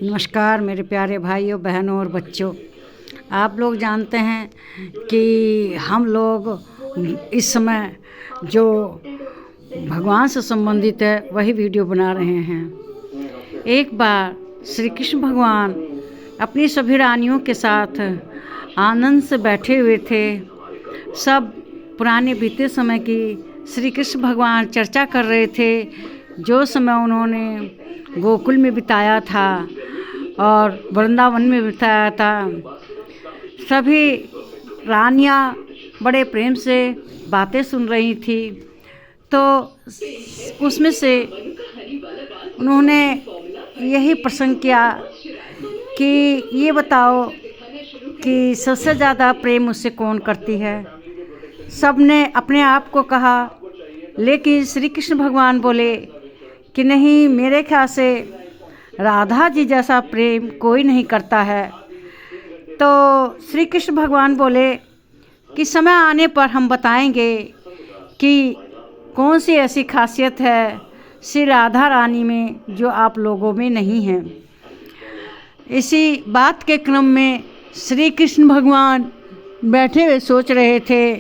नमस्कार मेरे प्यारे भाइयों बहनों और बच्चों। आप लोग जानते हैं कि हम लोग इस समय जो भगवान से संबंधित है वही वीडियो बना रहे हैं। एक बार श्री कृष्ण भगवान अपनी सभी रानियों के साथ आनंद से बैठे हुए थे। सब पुराने बीते समय की श्री कृष्ण भगवान चर्चा कर रहे थे, जो समय उन्होंने गोकुल में बिताया था और वृंदावन में बिताया था। सभी रानियां बड़े प्रेम से बातें सुन रही थी, तो उसमें से उन्होंने यही प्रसंग किया कि ये बताओ कि सबसे ज़्यादा प्रेम मुझसे कौन करती है। सब ने अपने आप को कहा, लेकिन श्री कृष्ण भगवान बोले कि नहीं, मेरे ख्याल से राधा जी जैसा प्रेम कोई नहीं करता है। तो श्री कृष्ण भगवान बोले कि समय आने पर हम बताएंगे कि कौन सी ऐसी खासियत है श्री राधा रानी में जो आप लोगों में नहीं है। इसी बात के क्रम में श्री कृष्ण भगवान बैठे हुए सोच रहे थे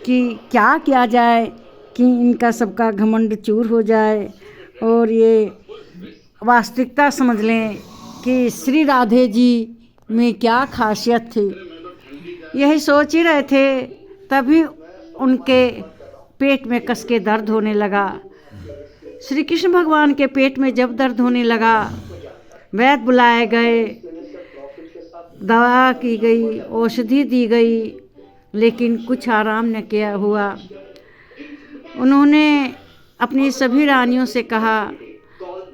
कि क्या किया जाए कि इनका सबका घमंड चूर हो जाए और ये वास्तविकता समझ लें कि श्री राधे जी में क्या खासियत थी। यही सोच ही रहे थे, तभी उनके पेट में कस के दर्द होने लगा। श्री कृष्ण भगवान के पेट में जब दर्द होने लगा, वैद्य बुलाए गए, दवा की गई, औषधि दी गई, लेकिन कुछ आराम न किया हुआ। उन्होंने अपनी सभी रानियों से कहा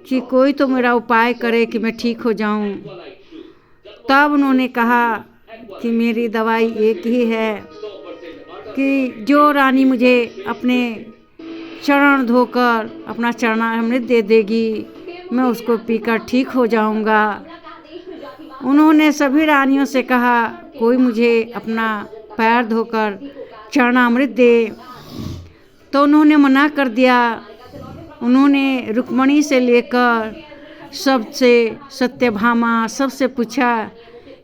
कि कोई तो मेरा उपाय करे कि मैं ठीक हो जाऊं। तब उन्होंने कहा कि मेरी दवाई एक ही है कि जो रानी मुझे अपने चरण धोकर अपना चरणामृत दे देगी, मैं उसको पीकर ठीक हो जाऊंगा। उन्होंने सभी रानियों से कहा कोई मुझे अपना पैर धोकर चरणामृत दे, तो उन्होंने मना कर दिया। उन्होंने रुक्मणी से लेकर सबसे, सत्यभामा सबसे पूछा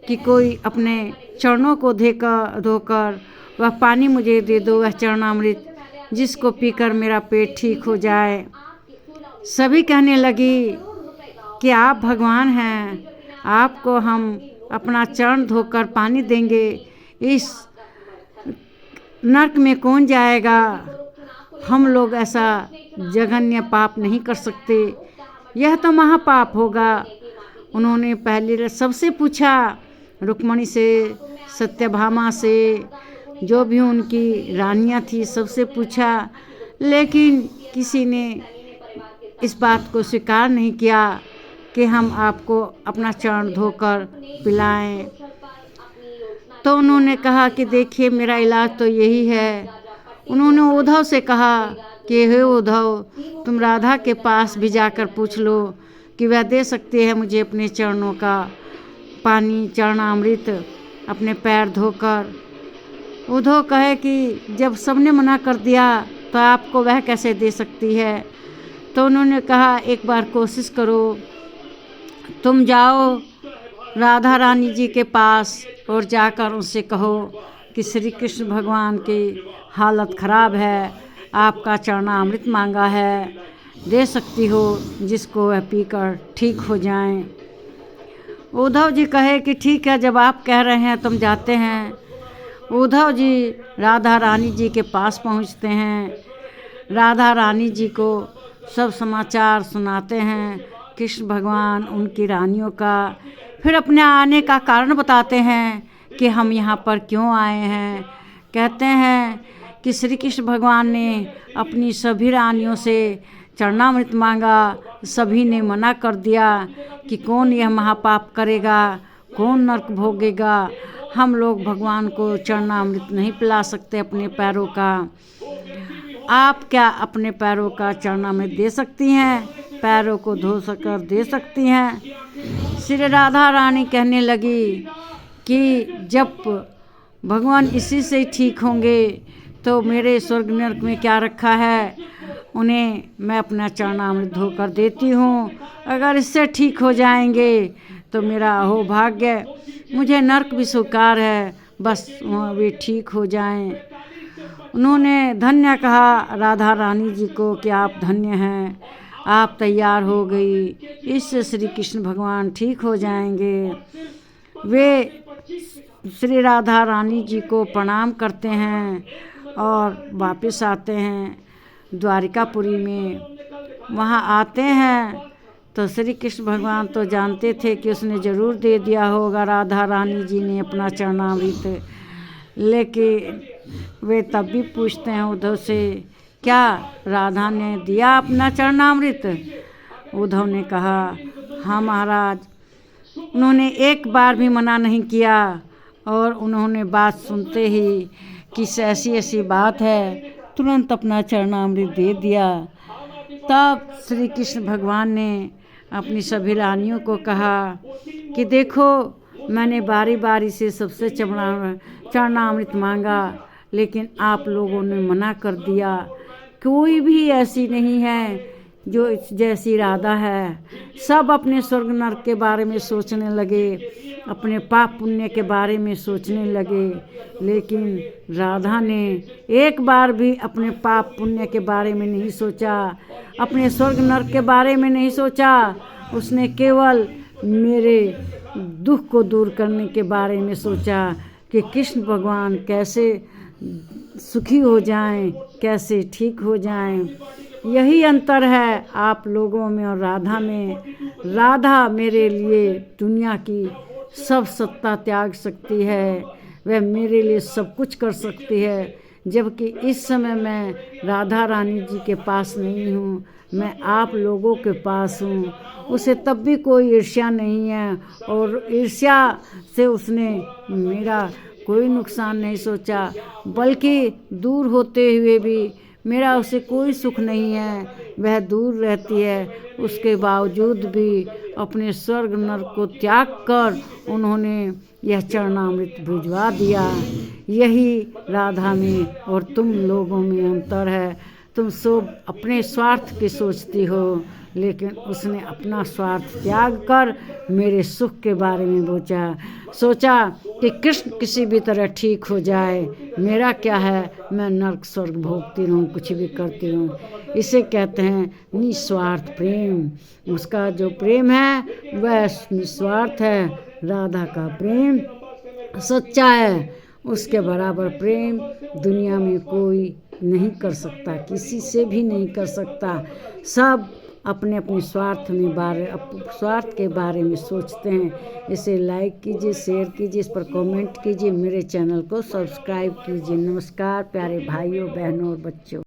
कि कोई अपने चरणों को धोकर वह पानी मुझे दे दो, वह चरणामृत जिसको पीकर मेरा पेट ठीक हो जाए। सभी कहने लगी कि आप भगवान हैं, आपको हम अपना चरण धोकर पानी देंगे, इस नरक में कौन जाएगा। हम लोग ऐसा जघन्य पाप नहीं कर सकते, यह तो महापाप होगा। उन्होंने पहले सबसे पूछा, रुक्मणी से, सत्यभामा से, जो भी उनकी रानियां थी सबसे पूछा, लेकिन किसी ने इस बात को स्वीकार नहीं किया कि हम आपको अपना चरण धोकर पिलाएं। तो उन्होंने कहा कि देखिए मेरा इलाज तो यही है। उन्होंने उद्धव से कहा कि हे उद्धव, तुम राधा के पास भी जाकर पूछ लो कि वह दे सकती है मुझे अपने चरणों का पानी, चरणामृत अपने पैर धोकर। उद्धव कहे कि जब सबने मना कर दिया तो आपको वह कैसे दे सकती है। तो उन्होंने कहा एक बार कोशिश करो, तुम जाओ राधा रानी जी के पास और जाकर उनसे कहो कि श्री कृष्ण भगवान की हालत ख़राब है, आपका चरणामृत मांगा है, दे सकती हो जिसको वह पीकर ठीक हो जाएं। उद्धव जी कहे कि ठीक है, जब आप कह रहे हैं तुम जाते हैं। उद्धव जी राधा रानी जी के पास पहुंचते हैं, राधा रानी जी को सब समाचार सुनाते हैं कृष्ण भगवान उनकी रानियों का। फिर अपने आने का कारण बताते हैं कि हम यहाँ पर क्यों आए हैं। कहते हैं कि श्री कृष्ण भगवान ने अपनी सभी रानियों से चरणामृत मांगा, सभी ने मना कर दिया कि कौन यह महापाप करेगा, कौन नरक भोगेगा। हम लोग भगवान को चरणामृत नहीं पिला सकते अपने पैरों का। आप क्या अपने पैरों का चरणामृत दे सकती हैं, पैरों को धो कर दे सकती हैं। श्री राधा रानी कहने लगी कि जब भगवान इसी से ठीक होंगे तो मेरे स्वर्ग नरक में क्या रखा है, उन्हें मैं अपना चरणामृत धोकर देती हूँ। अगर इससे ठीक हो जाएंगे तो मेरा अहो भाग्य, मुझे नरक भी स्वीकार है, बस वहाँ वे ठीक हो जाएं। उन्होंने धन्य कहा राधा रानी जी को कि आप धन्य हैं, आप तैयार हो गई, इससे श्री कृष्ण भगवान ठीक हो जाएंगे। वे श्री राधा रानी जी को प्रणाम करते हैं और वापस आते हैं द्वारिकापुरी में। वहाँ आते हैं तो श्री कृष्ण भगवान तो जानते थे कि उसने ज़रूर दे दिया होगा राधा रानी जी ने अपना चरणामृत, लेकिन वे तब भी पूछते हैं उद्धव से, क्या राधा ने दिया अपना चरणामृत? उद्धव ने कहा, हाँ महाराज। उन्होंने एक बार भी मना नहीं किया और उन्होंने बात सुनते ही कि ऐसी ऐसी बात है, तुरंत अपना चरणामृत दे दिया। तब श्री कृष्ण भगवान ने अपनी सभी रानियों को कहा कि देखो, मैंने बारी बारी से सबसे चरणामृत मांगा, लेकिन आप लोगों ने मना कर दिया। कोई भी ऐसी नहीं है जो जैसी राधा है। सब अपने स्वर्ग नरक के बारे में सोचने लगे, अपने पाप पुण्य के बारे में सोचने लगे, लेकिन राधा ने एक बार भी अपने पाप पुण्य के बारे में नहीं सोचा, अपने स्वर्ग नरक के बारे में नहीं सोचा। उसने केवल मेरे दुख को दूर करने के बारे में सोचा कि कृष्ण भगवान कैसे सुखी हो जाएं, कैसे ठीक हो जाएं। यही अंतर है आप लोगों में और राधा में। राधा मेरे लिए दुनिया की सब सत्ता त्याग सकती है, वह मेरे लिए सब कुछ कर सकती है, जबकि इस समय मैं राधा रानी जी के पास नहीं हूँ, मैं आप लोगों के पास हूँ। उसे तब भी कोई ईर्ष्या नहीं है और ईर्ष्या से उसने मेरा कोई नुकसान नहीं सोचा, बल्कि दूर होते हुए भी मेरा उसे कोई सुख नहीं है। वह दूर रहती है, उसके बावजूद भी अपने स्वर्ग नरक को त्याग कर उन्होंने यह चरणामृत भिजवा दिया। यही राधा में और तुम लोगों में अंतर है। तुम सब अपने स्वार्थ की सोचती हो, लेकिन उसने अपना स्वार्थ त्याग कर मेरे सुख के बारे में सोचा कि कृष्ण किसी भी तरह ठीक हो जाए, मेरा क्या है, मैं नरक स्वर्ग भोगती रहूं, कुछ भी करती रहूं। इसे कहते हैं निस्वार्थ प्रेम। उसका जो प्रेम है वह निस्वार्थ है। राधा का प्रेम सच्चा है, उसके बराबर प्रेम दुनिया में कोई नहीं कर सकता, किसी से भी नहीं कर सकता। सब अपने अपने स्वार्थ के बारे में सोचते हैं। इसे लाइक कीजिए, शेयर कीजिए, इस पर कमेंट कीजिए, मेरे चैनल को सब्सक्राइब कीजिए। नमस्कार प्यारे भाइयों, बहनों और बच्चों।